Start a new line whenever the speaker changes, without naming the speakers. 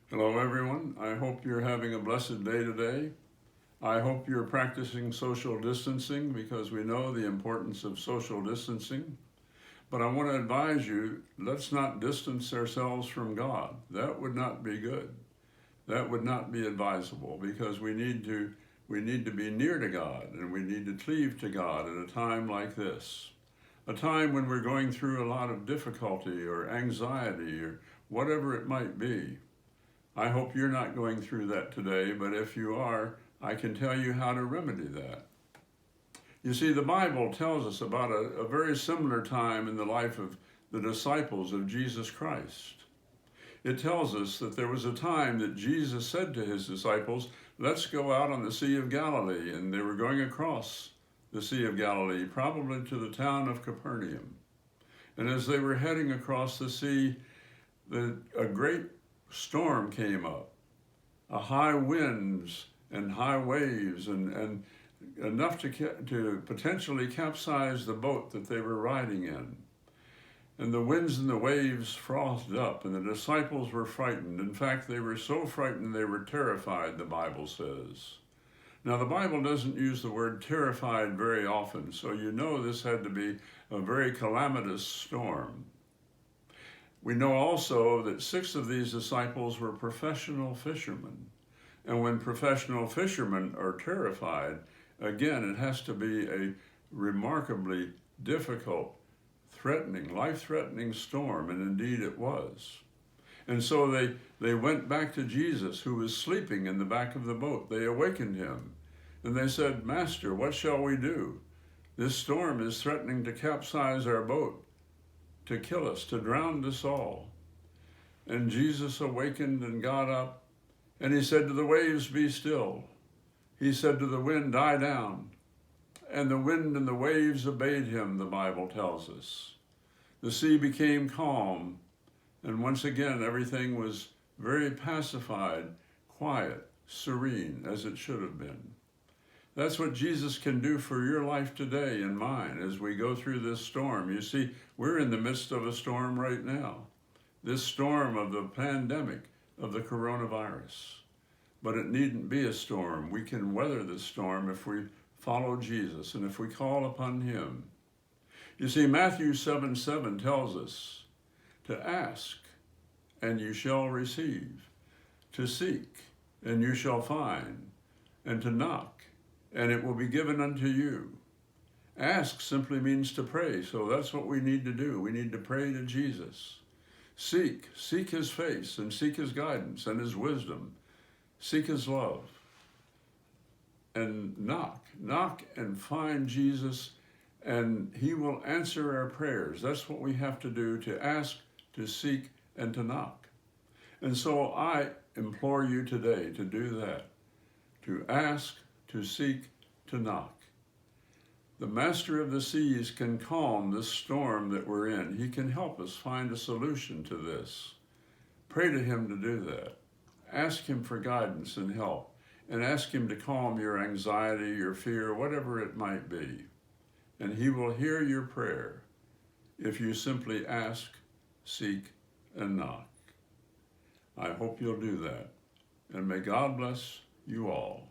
Hello, everyone. I hope you're having a blessed day today. I hope you're practicing social distancing because we know the importance of social distancing. But I want to advise you, let's not distance ourselves from God. That would not be good. That would not be advisable because we need to be near to God and we need to cleave to God at a time like this. A time when we're going through a lot of difficulty or anxiety or whatever it might be. I hope you're not going through that today, but if you are, I can tell you how to remedy that. You see, the Bible tells us about a very similar time in the life of the disciples of Jesus Christ. It tells us that there was a time that Jesus said to his disciples, let's go out on the Sea of Galilee, and they were going across the Sea of Galilee, probably to the town of Capernaum. And as they were heading across the sea, a great storm came up, a high winds and high waves and enough to potentially capsize the boat that they were riding in. And the winds and the waves frothed up, and the disciples were frightened. In fact, they were so frightened they were terrified, the Bible says. Now, the Bible doesn't use the word terrified very often, so you know this had to be a very calamitous storm. We know also that 6 of these disciples were professional fishermen. And when professional fishermen are terrified, again, it has to be a remarkably difficult, threatening, life-threatening storm, and indeed it was. And so they went back to Jesus, who was sleeping in the back of the boat. They awakened him, and they said, Master, what shall we do? This storm is threatening to capsize our boat, to kill us, to drown us all. And Jesus awakened and got up, and he said to the waves, be still. He said to the wind, die down. And the wind and the waves obeyed him, the Bible tells us. The sea became calm, and once again everything was very pacified, quiet, serene, as it should have been. That's what Jesus can do for your life today and mine as we go through this storm. You see, we're in the midst of a storm right now. This storm of the pandemic, of the coronavirus. But it needn't be a storm. We can weather this storm if we follow Jesus and if we call upon him. You see, Matthew 7:7 tells us to ask and you shall receive, to seek and you shall find, and to knock and it will be given unto you. Ask simply means to pray, so that's what we need to do. We need to pray to Jesus. Seek his face and seek his guidance and his wisdom. Seek his love. And knock and find Jesus, and he will answer our prayers. That's what we have to do, to ask, to seek, and to knock. And so I implore you today to do that, to ask, to seek, to knock. The master of the seas can calm this storm that we're in. He can help us find a solution to this. Pray to him to do that. Ask him for guidance and help, and ask him to calm your anxiety, your fear, whatever it might be. And he will hear your prayer if you simply ask, seek, and knock. I hope you'll do that. And may God bless you all.